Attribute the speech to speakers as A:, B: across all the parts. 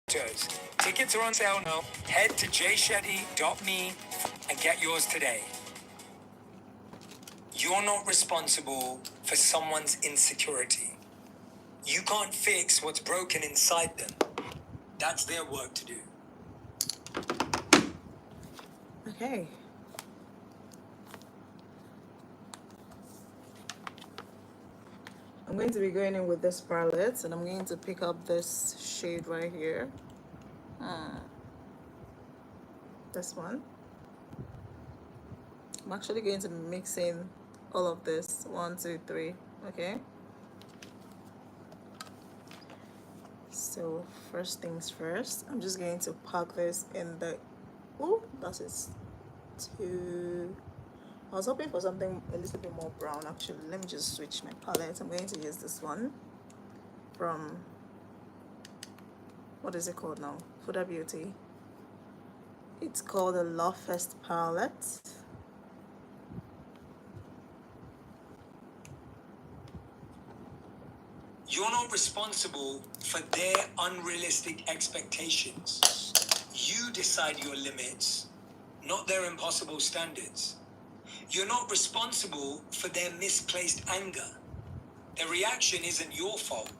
A: Tickets are on sale now. Head to jshetty.me and get yours today. You're not responsible for someone's insecurity. You can't fix what's broken inside them. That's their work to do.
B: Okay. I'm going to be going in with this palette, and I'm going to pick up this shade right here. This one. I'm actually going to be mixing all of this. 1, 2, 3. Okay. So first things first, I'm just going to pack this in the. Oh, that is too. I was hoping for something a little bit more brown. Actually, let me just switch my palette. I'm going to use this one from, what is it called now? Huda Beauty. It's called the Love Fest palette.
A: You're not responsible for their unrealistic expectations. You decide your limits, not their impossible standards. You're not responsible for their misplaced anger. Their reaction isn't your fault.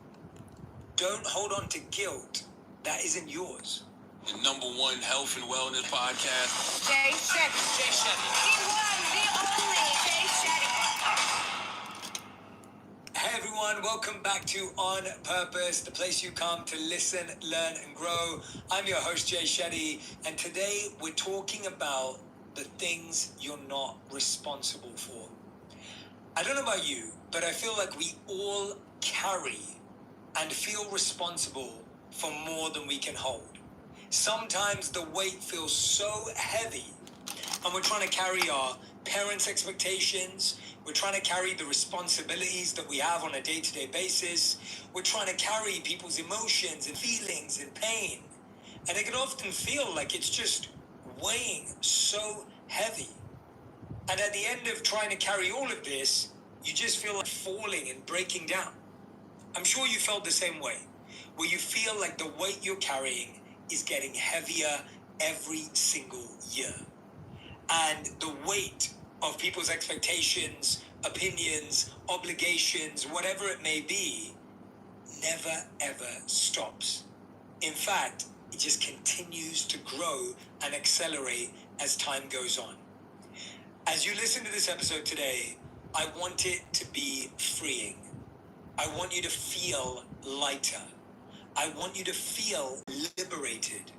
A: Don't hold on to guilt that isn't yours.
C: The #1 health and wellness podcast.
D: Jay Shetty.
A: Jay Shetty.
D: The one, the only Jay Shetty.
A: Hey everyone, welcome back to On Purpose, the place you come to listen, learn, and grow. I'm your host, Jay Shetty, and today we're talking about the things you're not responsible for. I don't know about you, but I feel like we all carry and feel responsible for more than we can hold. Sometimes the weight feels so heavy, and we're trying to carry our parents' expectations. We're trying to carry the responsibilities that we have on a day-to-day basis. We're trying to carry people's emotions and feelings and pain. And it can often feel like it's just weighing so heavy. And at the end of trying to carry all of this, you just feel like falling and breaking down. I'm sure you felt the same way, where you feel like the weight you're carrying is getting heavier every single year. And the weight of people's expectations, opinions, obligations, whatever it may be, never ever stops. In fact, it just continues to grow and accelerate as time goes on. As you listen to this episode today, I want it to be freeing. I want you to feel lighter. I want you to feel liberated.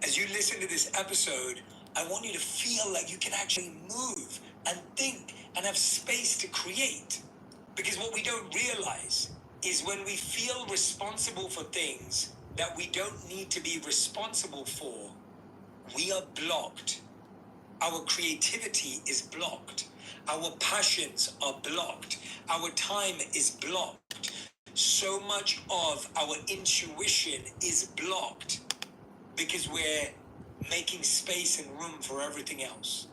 A: As you listen to this episode, I want you to feel like you can actually move and think and have space to create. Because what we don't realize is when we feel responsible for things that we don't need to be responsible for, we are blocked. Our creativity is blocked. Our passions are blocked. Our time is blocked. So much of our intuition is blocked because we're making space and room for everything else.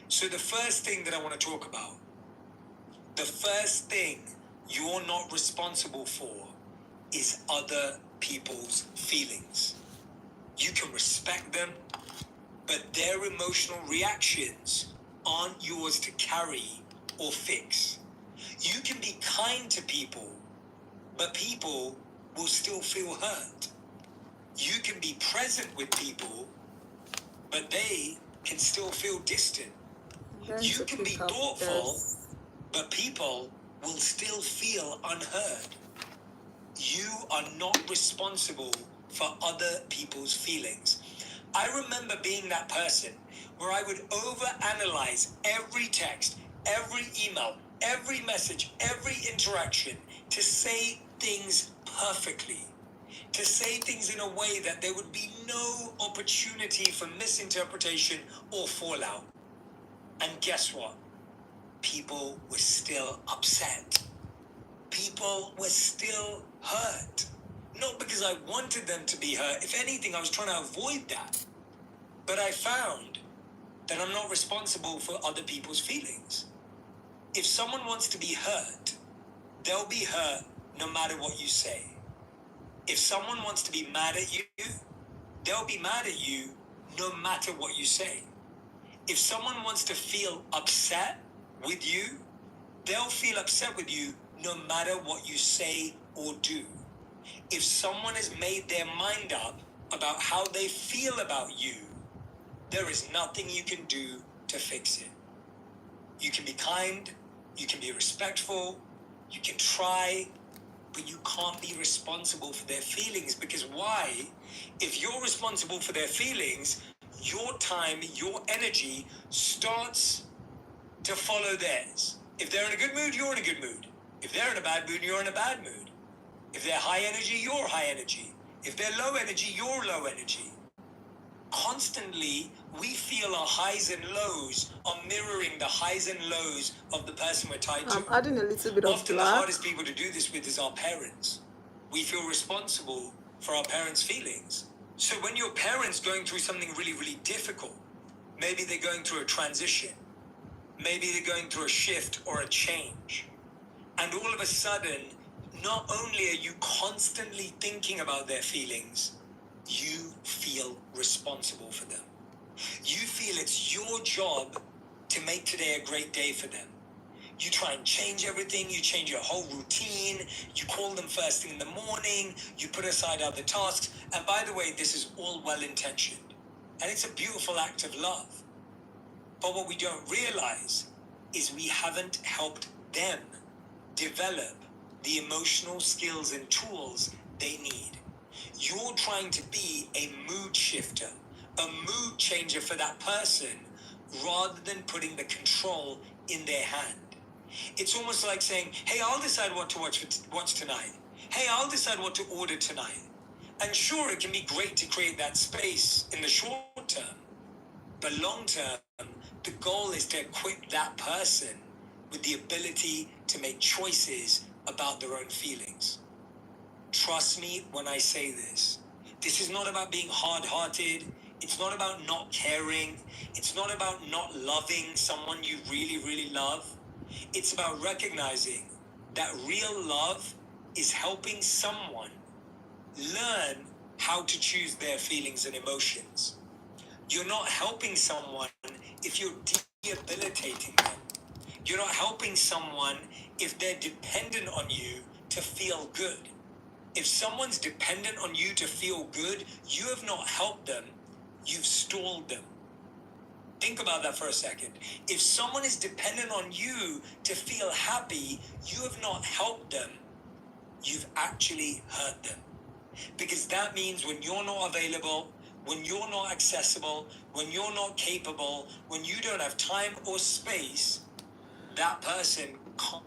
A: So the first thing that I want to talk about, the first thing you're not responsible for is other people's feelings. You can respect them, but their emotional reactions aren't yours to carry or fix. You can be kind to people, but people will still feel hurt. You can be present with people, but they can still feel distant. You can be thoughtful, but people will still feel unheard. You are not responsible for other people's feelings. I remember being that person where I would overanalyze every text, every email, every message, every interaction to say things perfectly, to say things in a way that there would be no opportunity for misinterpretation or fallout. And guess what? People were still upset. People were still hurt. Not because I wanted them to be hurt. If anything, I was trying to avoid that. But I found that I'm not responsible for other people's feelings. If someone wants to be hurt, they'll be hurt no matter what you say. If someone wants to be mad at you, they'll be mad at you no matter what you say. If someone wants to feel upset with you, they'll feel upset with you no matter what you say or do. If someone has made their mind up about how they feel about you, there is nothing you can do to fix it. You can be kind, you can be respectful, you can try, but you can't be responsible for their feelings. Because why? If you're responsible for their feelings, your time, your energy starts to follow theirs. If they're in a good mood, you're in a good mood. If they're in a bad mood, you're in a bad mood. If they're high energy, you're high energy. If they're low energy, you're low energy. Constantly, we feel our highs and lows are mirroring the highs and lows of the person we're tied to.
B: I'm adding a little bit of
A: Often the
B: black.
A: hardest people to do this with is our parents. We feel responsible for our parents' feelings. So when your parents going through something really, really difficult, maybe they're going through a transition, maybe they're going through a shift or a change, and all of a sudden, not only are you constantly thinking about their feelings, you feel responsible for them. You feel it's your job to make today a great day for them. You try and change everything, you change your whole routine, you call them first thing in the morning, you put aside other tasks, and by the way, this is all well-intentioned. And it's a beautiful act of love. But what we don't realize is we haven't helped them develop the emotional skills and tools they need. You're trying to be a mood shifter, a mood changer for that person, rather than putting the control in their hand. It's almost like saying, hey, I'll decide what to watch tonight. Hey, I'll decide what to order tonight. And sure, it can be great to create that space in the short term. But long term, the goal is to equip that person with the ability to make choices about their own feelings. Trust me when I say this. This is not about being hard-hearted. It's not about not caring. It's not about not loving someone you really, really love. It's about recognizing that real love is helping someone learn how to choose their feelings and emotions. You're not helping someone if you're debilitating them. You're not helping someone if they're dependent on you to feel good. If someone's dependent on you to feel good, you have not helped them, you've stalled them. Think about that for a second. If someone is dependent on you to feel happy, you have not helped them, you've actually hurt them. Because that means when you're not available, when you're not accessible, when you're not capable, when you don't have time or space, that person can't.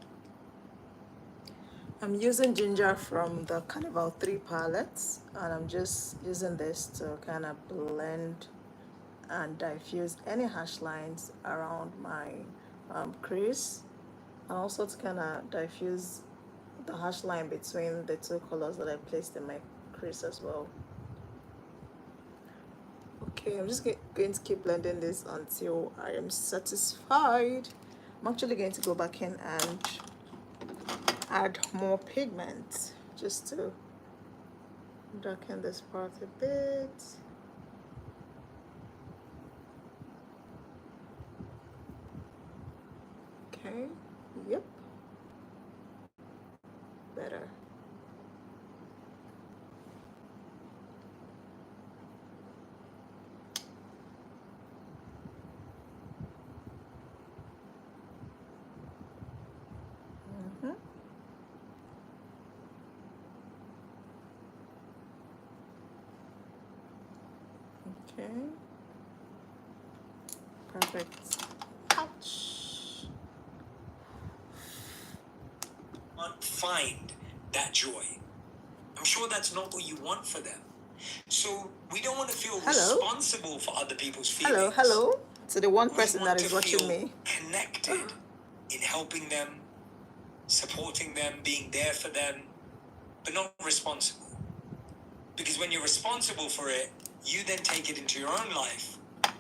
B: I'm using ginger from the Carnival 3 palettes, and I'm just using this to kind of blend and diffuse any harsh lines around my crease, and also to kind of diffuse the harsh line between the two colors that I placed in my crease as well. Okay, I'm just going to keep blending this until I am satisfied. I'm actually going to go back in and add more pigment just to darken this part a bit. Okay, yep, better. Okay, perfect. Ouch.
A: Find that joy. I'm sure that's not what you want for them. So we don't want to feel responsible for other people's feelings.
B: Hello to the one
A: We
B: person
A: want
B: that is
A: to
B: watching
A: feel
B: me.
A: connected in helping them, supporting them, being there for them, but not responsible. Because when you're responsible for it, you then take it into your own life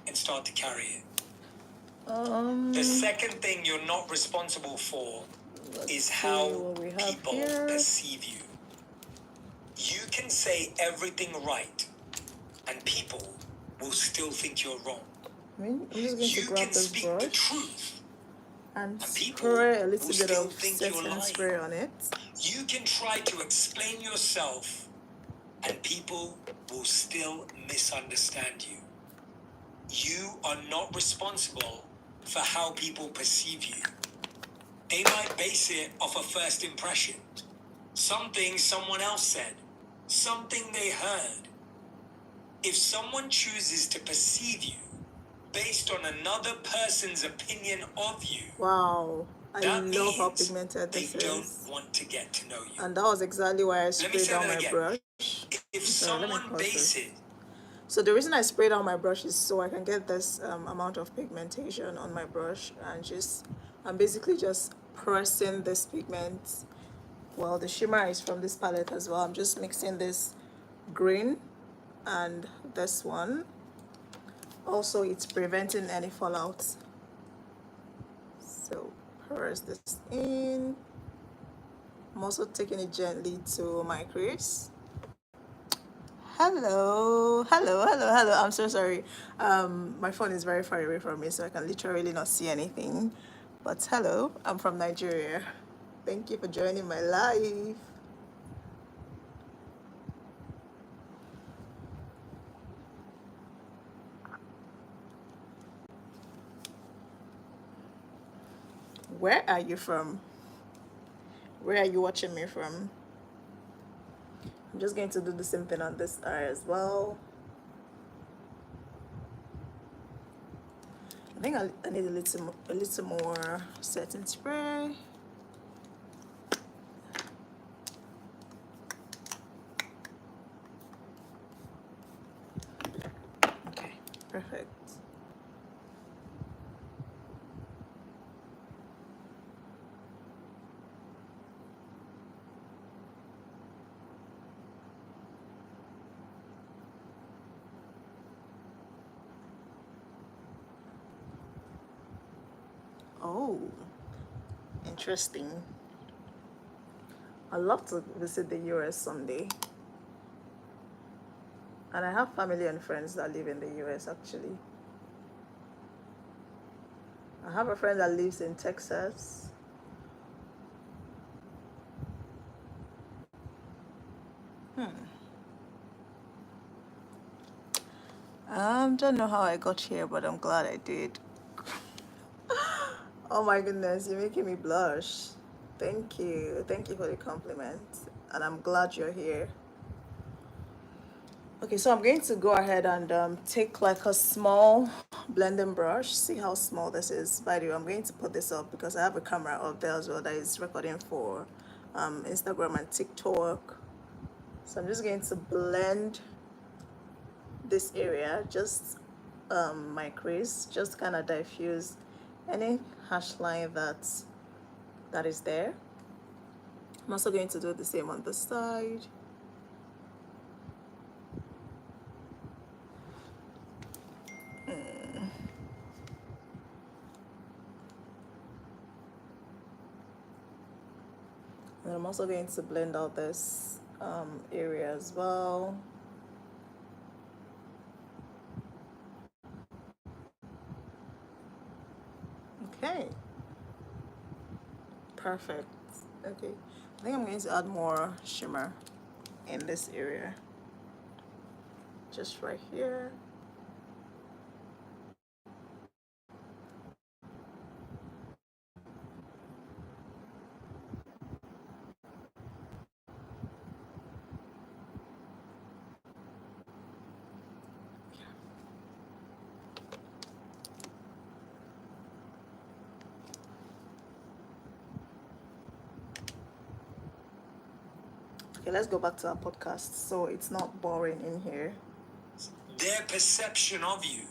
A: and start to carry it. The second thing you're not responsible for is how people perceive you. You can say everything right, and people will still think you're wrong.
B: I'm just going to
A: You
B: grab
A: can
B: this
A: speak the
B: brush
A: truth
B: and
A: people
B: spray a
A: will
B: little bit
A: still
B: of
A: think you're
B: setting
A: lying.
B: spray on it.
A: You can try to explain yourself and people will still misunderstand you. You are not responsible for how people perceive you. They might base it off a first impression. Something someone else said. Something they heard. If someone chooses to perceive you based on another person's opinion of you,
B: Wow, I
A: that
B: love how
A: means
B: pigmented
A: they
B: this
A: don't
B: is.
A: want to get to know you.
B: And that was exactly why I
A: Let me
B: sprayed
A: say
B: down
A: that
B: my
A: again.
B: brush.
A: If
B: Sorry, let me
A: someone
B: pause
A: base
B: this.
A: it,
B: So the reason I sprayed down my brush is so I can get this amount of pigmentation on my brush, and I'm basically just pressing this pigment. Well, the shimmer is from this palette as well. I'm just mixing this green and this one. Also, it's preventing any fallout. So press this in. I'm also taking it gently to my crease. Hello. I'm so sorry. My phone is very far away from me, so I can literally not see anything. But hello, I'm from Nigeria. Thank you for joining my live. Where are you from? Where are you watching me from? I'm just going to do the same thing on this eye as well. I think I need a little more setting spray. Okay, perfect. Oh, interesting. I'd love to visit the US someday. And I have family and friends that live in the US actually. I have a friend that lives in Texas. Don't know how I got here, but I'm glad I did. Oh my goodness, you're making me blush. Thank you. Thank you for the compliment. And I'm glad you're here. Okay, so I'm going to go ahead and take like a small blending brush. See how small this is. By the way, I'm going to put this up because I have a camera up there as well that is recording for Instagram and TikTok. So I'm just going to blend this area, just my crease, just kind of diffuse any hash line that is there. I'm also going to do the same on this side. And I'm also going to blend out this area as well. Okay, perfect. Okay, I think I'm going to add more shimmer in this area, just right here. Okay, let's go back to our podcast so it's not boring in here.
A: their perception of you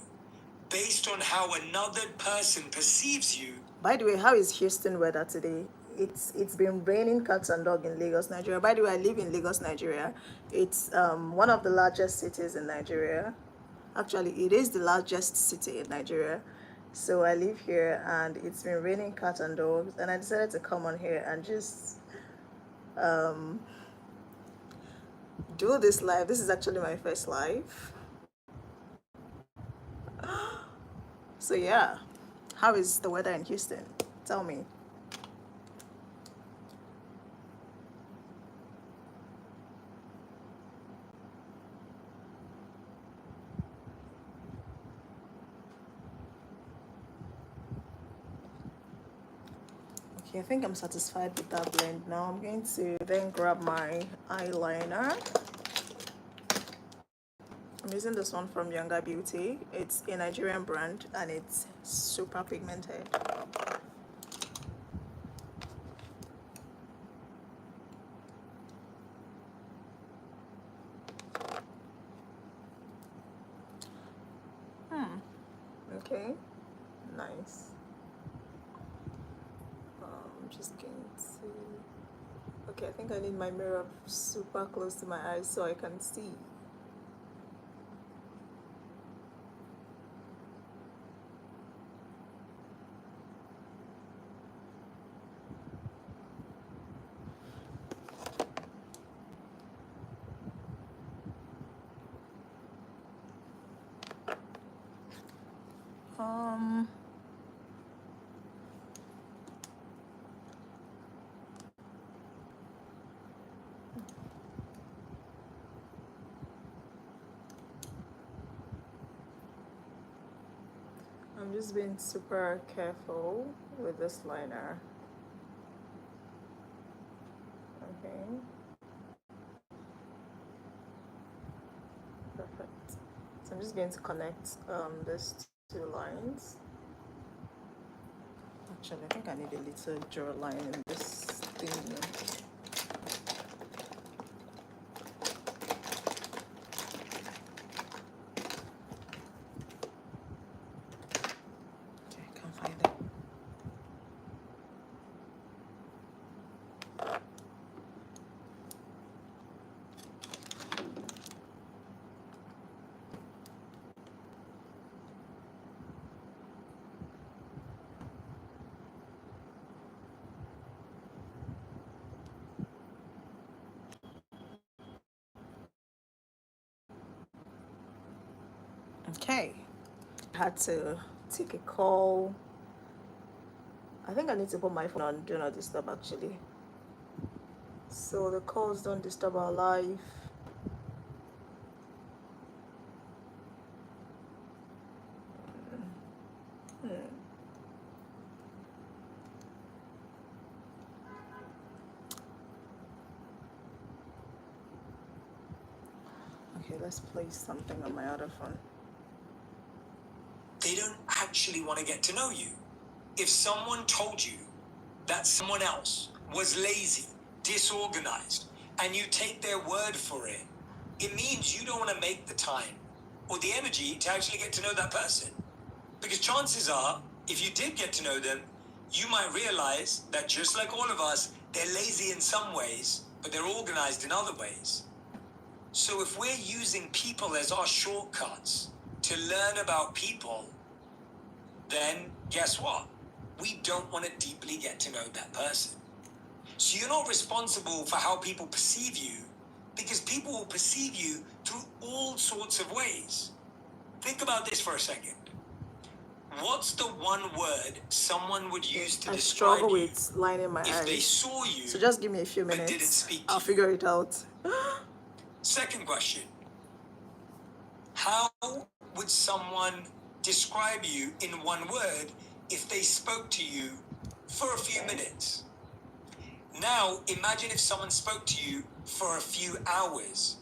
A: based on how another person perceives you.
B: By the way, how is Houston weather today? It's been raining cats and dog in Lagos, Nigeria. By the way, I live in Lagos, Nigeria. It's one of the largest cities in Nigeria. Actually, it is the largest city in Nigeria. So I live here, and it's been raining cats and dogs, and I decided to come on here and just do this live. This is actually my first live. So yeah, how is the weather in Houston? Tell me. Okay, I think I'm satisfied with that blend. Now I'm going to then grab my eyeliner. I'm using this one from Younger Beauty. It's a Nigerian brand and it's super pigmented. Okay, nice. I'm just going to... Okay, I think I need my mirror super close to my eyes so I can see. Um, I'm just being super careful with this liner. Okay. Perfect. So I'm just going to connect these two lines. Actually, I think I need a little draw line in this thing. Okay, I can't find it. Okay. I had to take a call. I think I need to put my phone on Do Not Disturb actually. So the calls don't disturb our life. Okay, let's play something on my other phone.
A: They don't actually want to get to know you. If someone told you that someone else was lazy, disorganized, and you take their word for it, it means you don't want to make the time or the energy to actually get to know that person. Because chances are, if you did get to know them, you might realize that just like all of us, they're lazy in some ways, but they're organized in other ways. So if we're using people as our shortcuts to learn about people, then guess what? We don't want to deeply get to know that person. So you're not responsible for how people perceive you, because people will perceive you through all sorts of ways. Think about this for a second. What's the one word someone would use to
B: I
A: describe
B: struggle
A: you
B: with lining my
A: if they
B: eyes.
A: saw you
B: So just give me a few
A: but didn't
B: minutes.
A: speak to
B: I'll
A: you?
B: figure it out.
A: Second question. How would someone describe you in one word if they spoke to you for a few minutes? Now, imagine if someone spoke to you for a few hours.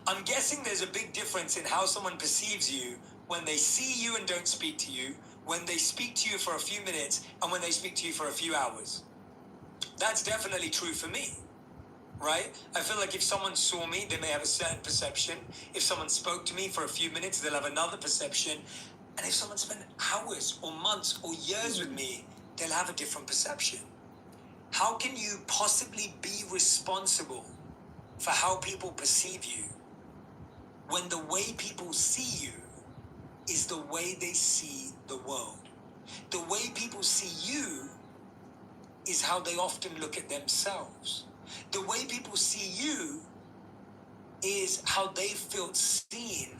A: I'm guessing there's a big difference in how someone perceives you when they see you and don't speak to you, when they speak to you for a few minutes, and when they speak to you for a few hours. That's definitely true for me, right? I feel like if someone saw me, they may have a certain perception. If someone spoke to me for a few minutes, they'll have another perception. And if someone spent hours or months or years with me, they'll have a different perception. How can you possibly be responsible for how people perceive you when the way people see you is the way they see the world? The way people see you is how they often look at themselves. The way people see you is how they feel seen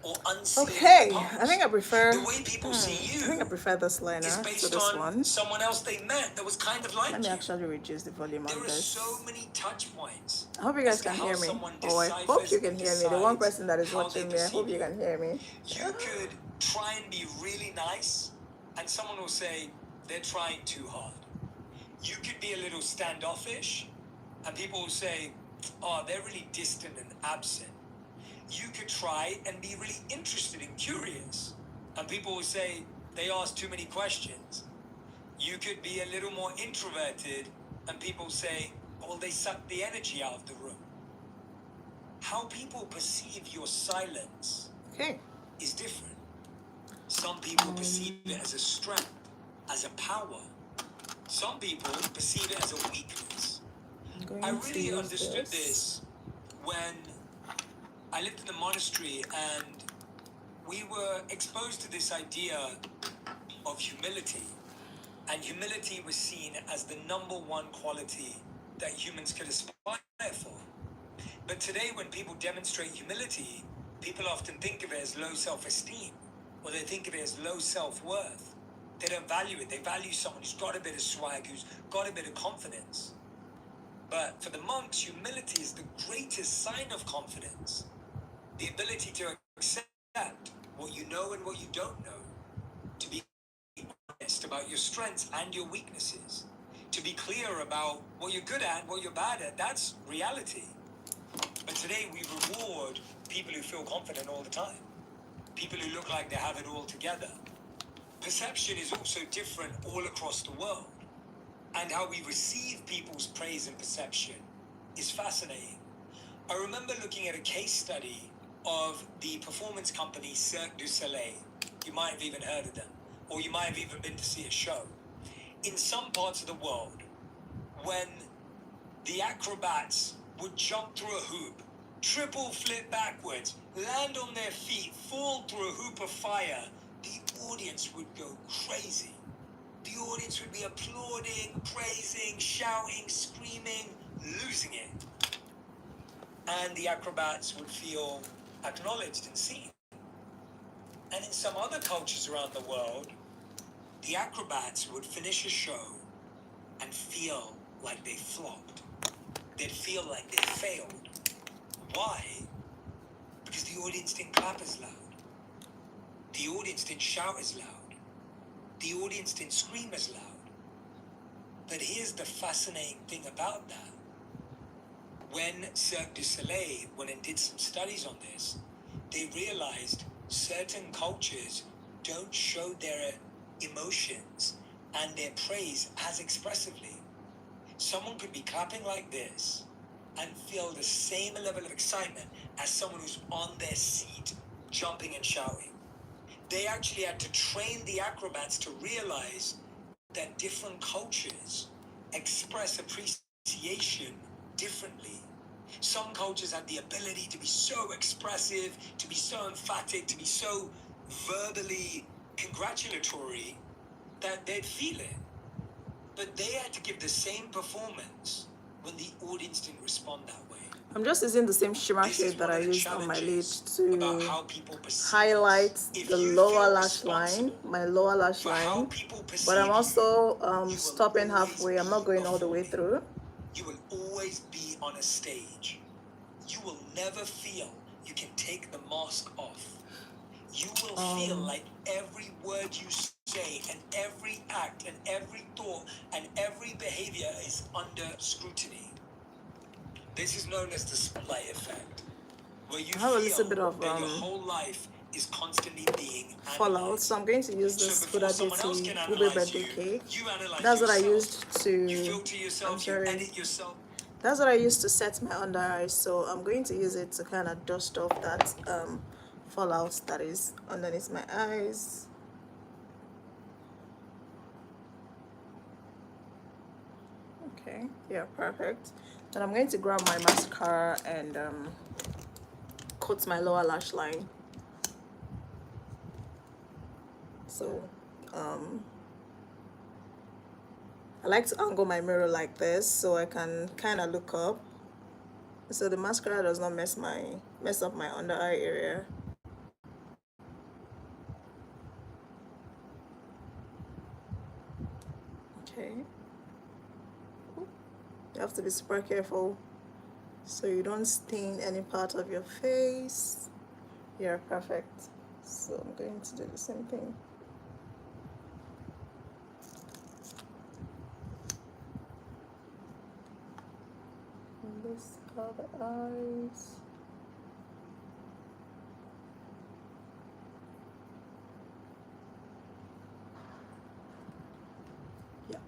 A: or unseen
B: Okay,
A: in the past.
B: I think I prefer.
A: The way people see
B: I think I
A: you
B: prefer this liner
A: is
B: to
A: based
B: this
A: on
B: one.
A: someone else they met that was kind of like
B: Let me
A: you.
B: actually reduce the volume
A: There
B: on
A: are
B: this.
A: so many touch points
B: I hope you guys
A: as to
B: can
A: how
B: hear me.
A: someone
B: Oh, I hope
A: deciphers
B: you can
A: and
B: hear me. The one
A: decides
B: person that is
A: how they
B: watching me, I hope
A: perceive
B: you can hear me.
A: You could try and be really nice, and someone will say they're trying too hard. You could be a little standoffish, and people will say, oh, they're really distant and absent. You could try and be really interested and curious, and people will say they ask too many questions. You could be a little more introverted, and people say, well, they suck the energy out of the room. How people perceive your silence is different. Some people perceive it as a strength, as a power. Some people perceive it as a weakness. I really understood this when I lived in the monastery and we were exposed to this idea of humility. And humility was seen as the number one quality that humans could aspire for. But today, when people demonstrate humility, people often think of it as low self-esteem, or they think of it as low self-worth. They don't value it. They value someone who's got a bit of swag, who's got a bit of confidence. But for the monks, humility is the greatest sign of confidence. The ability to accept what you know and what you don't know. To be honest about your strengths and your weaknesses. To be clear about what you're good at, what you're bad at. That's reality. But today we reward people who feel confident all the time. People who look like they have it all together. Perception is also different all across the world. And how we receive people's praise and perception is fascinating. I remember looking at a case study of the performance company Cirque du Soleil. You might have even heard of them, or you might have even been to see a show. In some parts of the world, when the acrobats would jump through a hoop, triple flip backwards, land on their feet, fall through a hoop of fire, the audience would go crazy. The audience would be applauding, praising, shouting, screaming, losing it. And the acrobats would feel acknowledged and seen. And in some other cultures around the world, the acrobats would finish a show and feel like they flopped. They'd feel like they failed. Why? Because the audience didn't clap as loud. The audience didn't shout as loud. The audience didn't scream as loud. But here's the fascinating thing about that. When Cirque du Soleil went and did some studies on this, they realized certain cultures don't show their emotions and their praise as expressively. Someone could be clapping like this and feel the same level of excitement as someone who's on their seat, jumping and shouting. They actually had to train the acrobats to realize that different cultures express appreciation differently. Some cultures have the ability to be so expressive, to be so emphatic, to be so verbally congratulatory that they'd feel it. But they had to give the same performance when the audience didn't respond that way.
B: I'm just using the same shimmer shade that I used on my lid to highlight the lower lash line, my lower lash line. But I'm also stopping halfway. I'm not going all the way through.
A: You will always be on a stage. You will never feel you can take the mask off. You will feel like every word you say and every act and every thought and every behavior is under scrutiny. This is known as the spotlight effect, where you
B: I have a little
A: feel
B: bit of
A: that your whole life is constantly being
B: fallout.
A: analyzed.
B: So I'm going to use this
A: So
B: Huda
A: before someone else
B: Beauty
A: can
B: Ube
A: analyze
B: birthday
A: you,
B: cake.
A: you analyze
B: That's what I
A: yourself.
B: used to.
A: You filter yourself, you edit yourself.
B: That's what I used to set my under eyes. So I'm going to use it to kind of dust off that fallout that is underneath my eyes. Okay, yeah, perfect. Then I'm going to grab my mascara and coat my lower lash line. So I like to angle my mirror like this so I can kind of look up, so the mascara does not mess up my under eye area. Okay. You have to be super careful so you don't stain any part of your face. You're perfect. So I'm going to do the same thing. And this are the eyes. Yeah.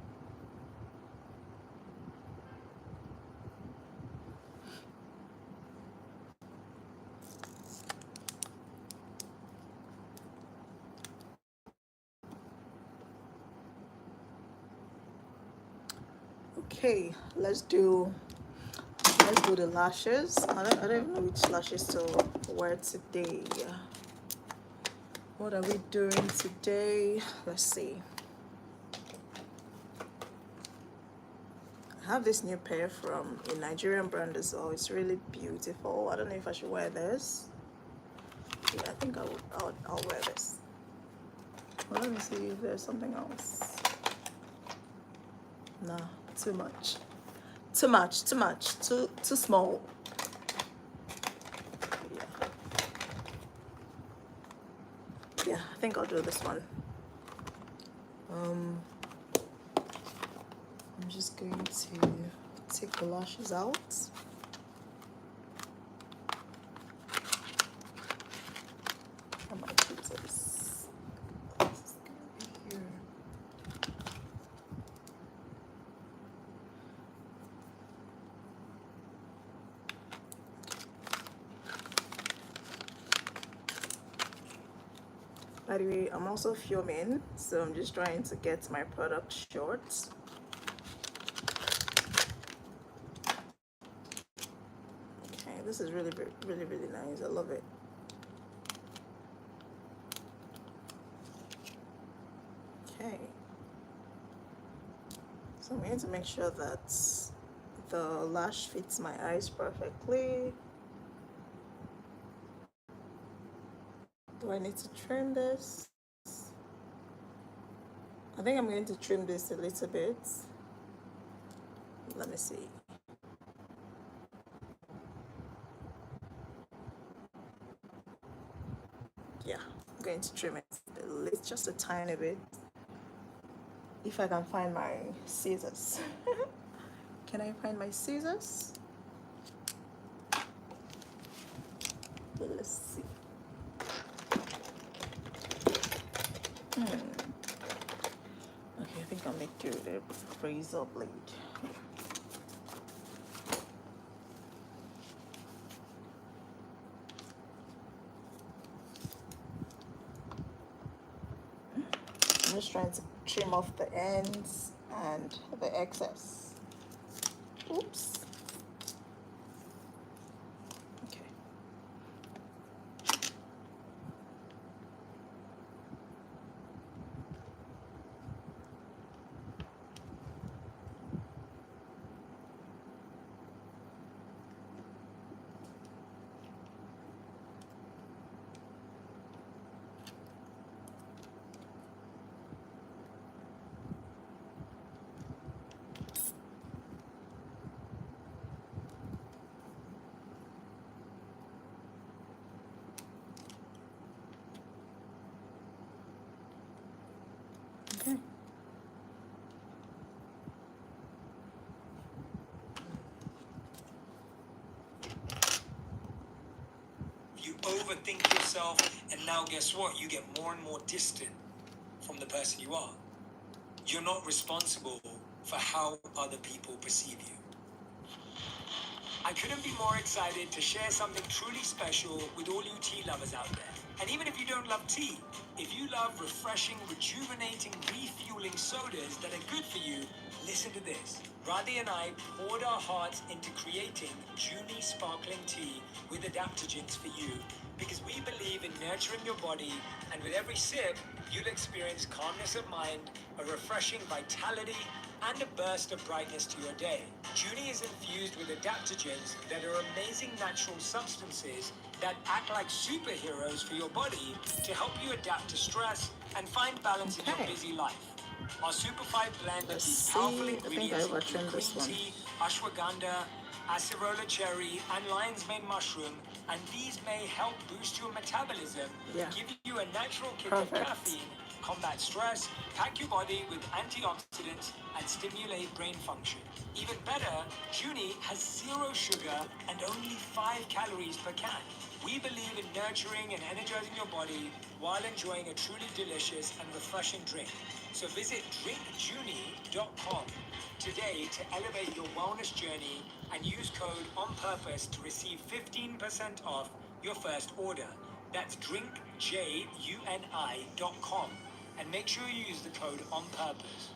B: Okay, let's do the lashes. I don't even know which lashes to wear today. What are we doing today? Let's see. I have this new pair from a Nigerian brand as well. It's really beautiful. I don't know if I should wear this. Yeah, I think I'll wear this. Well, let me see if there's something else. Nah, too much. Too small. Yeah, I think I'll do this one. I'm just going to take the lashes out. I might do this. This is going to be here. By the way, I'm also filming, so I'm just trying to get my product short. Okay, this is really nice. I love it. Okay. So I'm going to make sure that the lash fits my eyes perfectly. Do I need to trim this? I think I'm going to trim this a little bit. Let me see. Yeah, I'm going to trim it just a tiny bit. If I can find my scissors. Can I find my scissors? Let's see. Okay, I think I'll make do the razor blade. I'm just trying to trim off the ends and the excess. Oops. Okay. Okay.
A: You overthink yourself, and now guess what? You get more and more distant from the person you are. You're not responsible for how other people perceive you. I couldn't be more excited to share something truly special with all you tea lovers out there. And even if you don't love tea, if you love refreshing, rejuvenating, refueling sodas that are good for you, listen to this. Radhi and I poured our hearts into creating Junie sparkling tea with adaptogens for you because we believe in nurturing your body, and with every sip, you'll experience calmness of mind, a refreshing vitality, and a burst of brightness to your day. Junie is infused with adaptogens that are amazing natural substances that act like superheroes for your body to help you adapt to stress and find balance in your busy life. Our superfied blend of
B: Let's
A: these powerful
B: see. I think I
A: ingredients include
B: overtrimmed
A: green
B: this one.
A: tea, ashwagandha, acerola cherry, and lion's mane mushroom, and these may help boost your metabolism,
B: Yeah.
A: give you a natural kick
B: Perfect.
A: of caffeine, combat stress, pack your body with antioxidants, and stimulate brain function. Even better, Junie has 0 sugar and only 5 calories per can. We believe in nurturing and energizing your body while enjoying a truly delicious and refreshing drink. So visit drinkjunie.com today to elevate your wellness journey and use code ONPURPOSE to receive 15% off your first order. That's drinkjuni.com and make sure you use the code ONPURPOSE.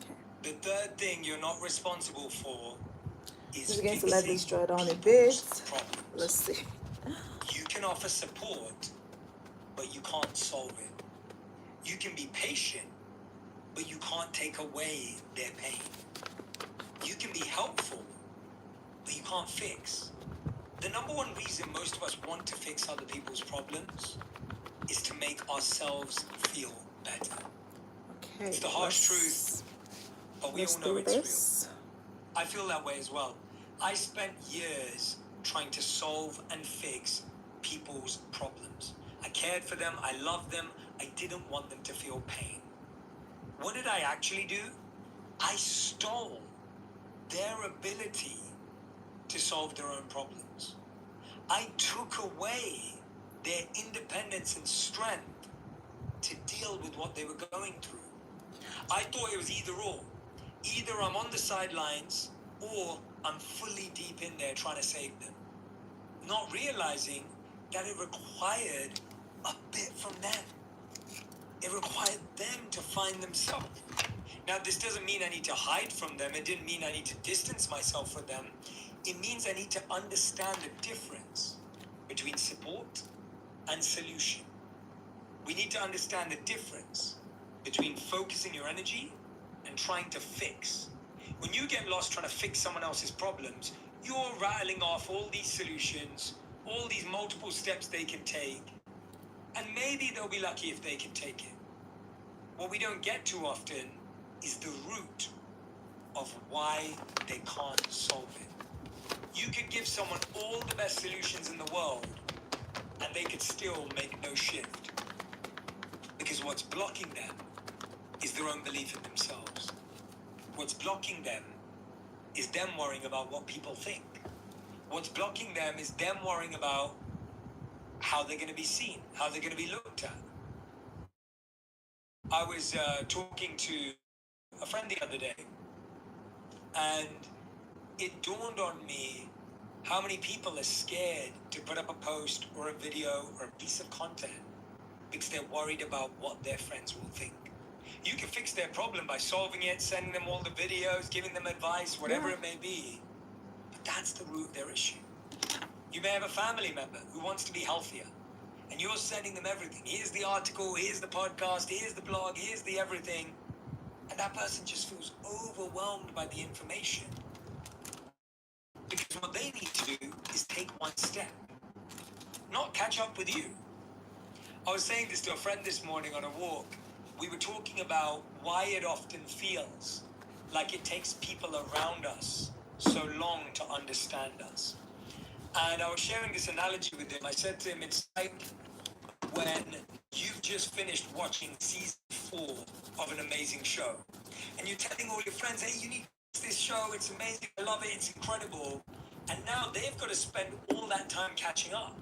B: Okay.
A: The third thing you're not responsible for is
B: Just going to let this
A: fixing
B: dry down a
A: people's
B: bit.
A: problems.
B: Let's see.
A: You can offer support, but you can't solve it. You can be patient, but you can't take away their pain. You can be helpful, but you can't fix. The number one reason most of us want to fix other people's problems is to make ourselves feel better.
B: Okay.
A: It's the harsh truth, but we
B: Let's
A: all know
B: do
A: it's
B: this.
A: real. I feel that way as well. I spent years trying to solve and fix people's problems. I cared for them, I loved them, I didn't want them to feel pain. What did I actually do? I stole their ability to solve their own problems. I took away their independence and strength to deal with what they were going through. I thought it was either or. Either I'm on the sidelines or I'm fully deep in there trying to save them. Not realizing that it required a bit from them. It required them to find themselves. Now, this doesn't mean I need to hide from them. It didn't mean I need to distance myself from them. It means I need to understand the difference between support and solution. We need to understand the difference between focusing your energy and trying to fix. When you get lost trying to fix someone else's problems, you're rattling off all these solutions, all these multiple steps they can take, and maybe they'll be lucky if they can take it. What we don't get too often is the root of why they can't solve it. You could give someone all the best solutions in the world, and they could still make no shift. Because what's blocking them is their own belief in themselves. What's blocking them is them worrying about what people think. What's blocking them is them worrying about how they're going to be seen, how they're going to be looked at. I was talking to a friend the other day, and it dawned on me how many people are scared to put up a post or a video or a piece of content because they're worried about what their friends will think. You can fix their problem by solving it, sending them all the videos, giving them advice, whatever it may be. But that's the root of their issue. You may have a family member who wants to be healthier, and you're sending them everything. Here's the article, here's the podcast, here's the blog, here's the everything. And that person just feels overwhelmed by the information. Because what they need to do is take one step, not catch up with you. I was saying this to a friend this morning on a walk. We were talking about why it often feels like it takes people around us so long to understand us. And I was sharing this analogy with him. I said to him, it's like when you've just finished watching season 4 of an amazing show. And you're telling all your friends, hey, you need to watch this show. It's amazing. I love it. It's incredible. And now they've got to spend all that time catching up.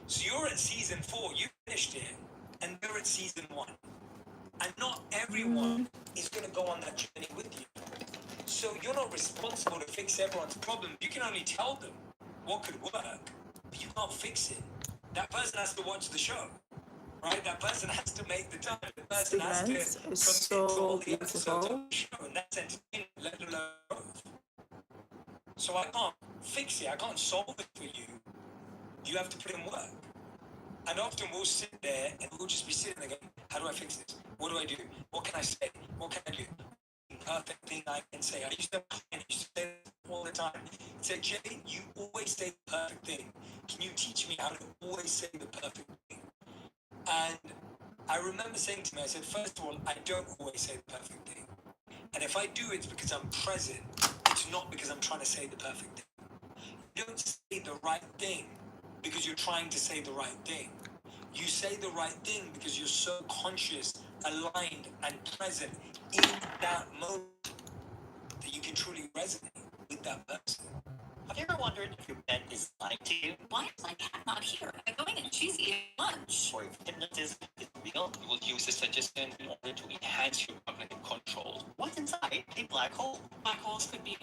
A: So you're at season 4. You finished it. And they're at season 1. And not everyone is going to go on that journey with you. So you're not responsible to fix everyone's problem. You can only tell them what could work, but you can't fix it. That person has to watch the show, right? That person has to make the time. The person has to
B: Segments
A: commit
B: is
A: to all
B: so
A: the episodes of
B: beautiful.
A: the show, and that's entertainment, let alone growth. So I can't fix it. I can't solve it for you. You have to put in work. And often we'll sit there and we'll just be sitting there going, how do I fix this? What do I do? What can I say? What can I do? Perfect thing I can say. I used to say this all the time. Say, Jay, you always say the perfect thing. Can you teach me how to always say the perfect thing? And I remember saying to me, I said, first of all, I don't always say the perfect thing. And if I do, it's because I'm present. It's not because I'm trying to say the perfect thing. You don't say the right thing because you're trying to say the right thing. You say the right thing because you're so conscious, aligned, and present in that moment that you can truly resonate with that person.
E: Have you ever wondered if your pet is lying to you?
F: Why is my cat not here? I'm going and she's eating lunch.
E: Or if hypnotism is real?
C: You will use the suggestion in order to enhance your cognitive control.
E: What's inside a black hole?
F: Black holes could be